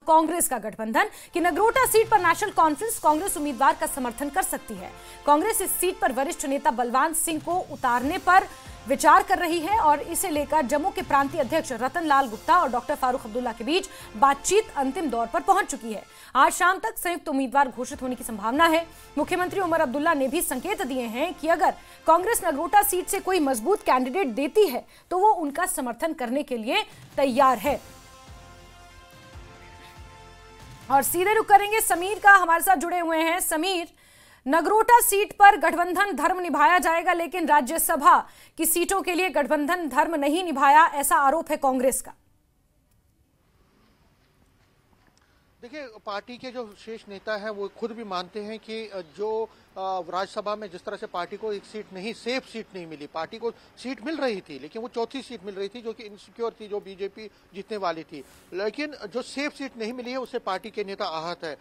कांग्रेस का गठबंधन कि नगरोटा सीट पर नेशनल कॉन्फ्रेंस कांग्रेस उम्मीदवार का समर्थन कर सकती है। कांग्रेस इस सीट पर वरिष्ठ नेता बलवान सिंह को उतारने पर विचार कर रही है और इसे लेकर जम्मू के प्रांतीय अध्यक्ष रतन लाल गुप्ता और डॉक्टर फारूक अब्दुल्ला के बीच बातचीत अंतिम दौर पर पहुंच चुकी है। आज शाम तक संयुक्त उम्मीदवार घोषित होने की संभावना है। मुख्यमंत्री उमर अब्दुल्ला ने भी संकेत दिए हैं कि अगर कांग्रेस नगरोटा सीट से कोई मजबूत कैंडिडेट देती है तो वो उनका समर्थन करने के लिए तैयार है। और सीधे रुख करेंगे समीर का, हमारे साथ जुड़े हुए हैं। समीर, नगरोटा सीट पर गठबंधन धर्म निभाया जाएगा, लेकिन राज्यसभा की सीटों के लिए गठबंधन धर्म नहीं निभाया, ऐसा आरोप है कांग्रेस का। देखिए, पार्टी के जो शीर्ष नेता हैं वो खुद भी मानते हैं कि जो राज्यसभा में जिस तरह से पार्टी को एक सीट नहीं, सेफ सीट नहीं मिली। पार्टी को सीट मिल रही थी लेकिन वो चौथी सीट मिल रही थी जो कि इनसिक्योर थी, जो बीजेपी जीतने वाली थी। लेकिन जो सेफ सीट नहीं मिली है उससे पार्टी के नेता आहत है।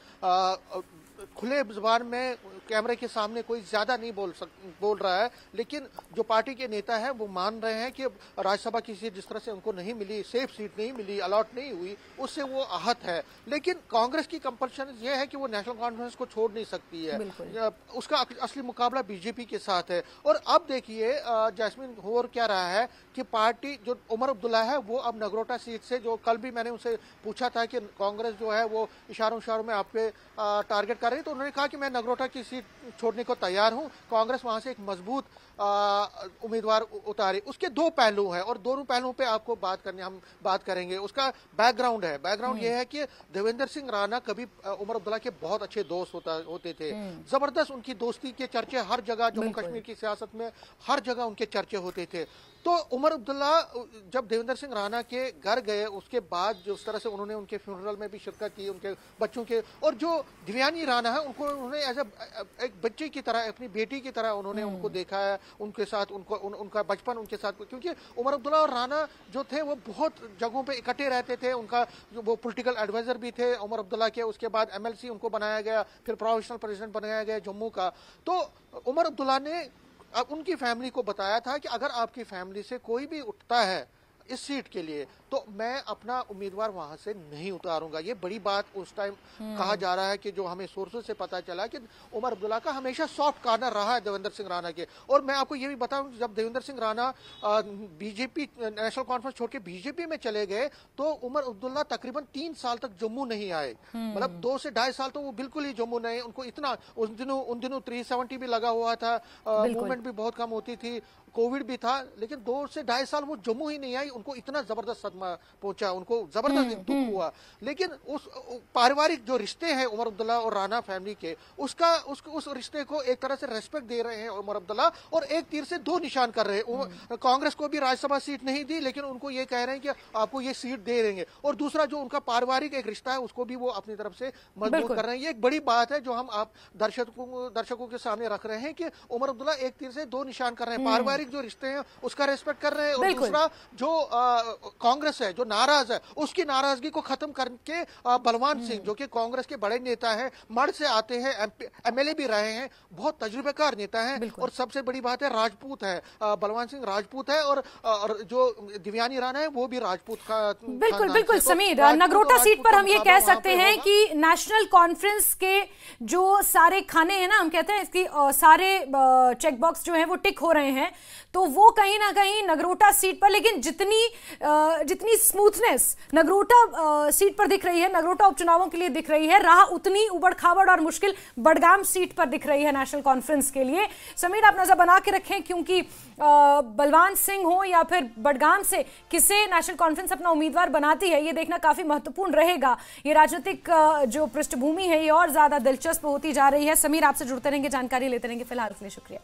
खुले जुबान में कैमरे के सामने कोई ज्यादा नहीं बोल रहा है, लेकिन जो पार्टी के नेता है वो मान रहे हैं कि राज्यसभा की सीट जिस तरह से उनको नहीं मिली, सेफ सीट नहीं मिली, अलॉट नहीं हुई, उससे वो आहत है। लेकिन कांग्रेस की कंपल्शन ये है कि वो नेशनल कॉन्फ्रेंस को छोड़ नहीं सकती है। उसका असली मुकाबला बीजेपी के साथ है। और अब देखिए जैस्मिन हो क्या रहा है कि पार्टी जो उमर अब्दुल्ला है वो अब नगरोटा सीट से, जो कल भी मैंने उनसे पूछा था कि कांग्रेस जो है वो इशारों में आप पे टारगेट कर रही है, तो उन्होंने कहा कि मैं नगरोटा की सीट छोड़ने को तैयार हूं। कांग्रेस वहां से एक मजबूत उम्मीदवार उतारे। उसके दो पहलू हैं और दोनों पहलुओं पे आपको हम बात करेंगे। उसका बैकग्राउंड है। बैकग्राउंड ये है कि देवेंद्र सिंह राणा कभी उमर अब्दुल्ला के बहुत अच्छे दोस्त होते थे। जबरदस्त उनकी दोस्ती के चर्चे हर जगह, जम्मू कश्मीर की सियासत में हर जगह उनके चर्चे होते थे। तो उमर अब्दुल्ला जब देवेंद्र सिंह राणा के घर गए उसके बाद जिस तरह से उन्होंने उनके फ्यूनरल में भी शिरकत की, उनके बच्चों के, और जो दिव्यानी राणा है उन्होंने एज एक बच्चे की तरह, अपनी बेटी की तरह उन्होंने उनको देखा है, उनके साथ उनका बचपन उनके साथ, क्योंकि उमर अब्दुल्ला और राणा जो थे वो बहुत जगहों पे इकट्ठे रहते थे। उनका वो पॉलिटिकल एडवाइजर भी थे उमर अब्दुल्ला के। उसके बाद MLC उनको बनाया गया, फिर प्रोविजनल प्रेसिडेंट बनाया गया जम्मू का। तो उमर अब्दुल्ला ने अब उनकी फैमिली को बताया था कि अगर आपकी फैमिली से कोई भी उठता है इस सीट के लिए तो मैं अपना उम्मीदवार वहां से नहीं उतारूंगा। ये बड़ी बात उस टाइम कहा जा रहा है कि जो हमें सोर्सेज से पता चला कि उमर अब्दुल्ला का हमेशा सॉफ्ट कॉर्नर रहा है देवेंद्र सिंह राणा के। और मैं आपको ये भी बताऊं, जब Devendra Singh Rana BJP national conference छोड़ के बीजेपी में चले गए तो उमर अब्दुल्ला तकरीबन 3 साल तक जम्मू नहीं आए। मतलब 2 से 2.5 साल तो वो बिल्कुल ही जम्मू नहीं। उनको इतना उन दिनों 370 भी लगा हुआ था, मूवमेंट भी बहुत कम होती थी, कोविड भी था, लेकिन 2 से 2.5 साल वो जम्मू ही नहीं आई। उनको इतना जबरदस्त सदमा पहुंचा, उनको जबरदस्त दुख हुआ। लेकिन उस पारिवारिक जो रिश्ते हैं उमर अब्दुल्ला और राणा फैमिली के, उस रिश्ते को एक तरह से रेस्पेक्ट दे रहे हैं उमर अब्दुल्ला, और एक तीर से 2 निशान कर रहे हैं। कांग्रेस को भी राज्यसभा सीट नहीं दी लेकिन उनको ये कह रहे हैं कि आपको ये सीट दे देंगे, और दूसरा जो उनका पारिवारिक एक रिश्ता है उसको भी वो अपनी तरफ से मजबूत कर रहे हैं। ये एक बड़ी बात है जो हम आप दर्शकों के सामने रख रहे हैं कि उमर अब्दुल्ला एक तीर से 2 निशान कर रहे हैं। पारिवारिक जो रिश्ते हैं उसका रेस्पेक्ट कर रहे हैं, और दूसरा जो कांग्रेस है जो नाराज है उसकी नाराजगी को खत्म करके बलवान सिंह जो कि कांग्रेस के बड़े नेता हैं, मर्द से आते हैं, MLA भी रहे हैं, बहुत तजुर्बेकार नेता हैं, और सबसे बड़ी बात है राजपूत है। बलवान सिंह राजपूत है और जो दिव्यानी राणा है वो भी राजपूत का। बिल्कुल समीर, नगरोटा सीट पर हम ये कह सकते हैं कि नेशनल कॉन्फ्रेंस के जो सारे खाने हैं ना, हम कहते हैं इसकी सारे चेक बॉक्स जो है वो टिक हो रहे हैं, तो वो कहीं ना कहीं नगरोटा सीट पर, लेकिन जितनी स्मूथनेस नगरोटा सीट पर दिख रही है, नगरोटा उपचुनावों के लिए दिख रही है, राह उतनी उबड़ खाबड़ और मुश्किल बडगाम सीट पर दिख रही है नेशनल कॉन्फ्रेंस के लिए। समीर, आप नजर बना के रखें, क्योंकि बलवान सिंह हो या फिर बडगाम से किसे नेशनल कॉन्फ्रेंस अपना उम्मीदवार बनाती है, ये देखना काफी महत्वपूर्ण रहेगा। ये राजनीतिक जो पृष्ठभूमि है ये और ज्यादा दिलचस्प होती जा रही है। समीर, आपसे जुड़ते रहेंगे, जानकारी लेते रहेंगे। फिलहाल के लिए शुक्रिया।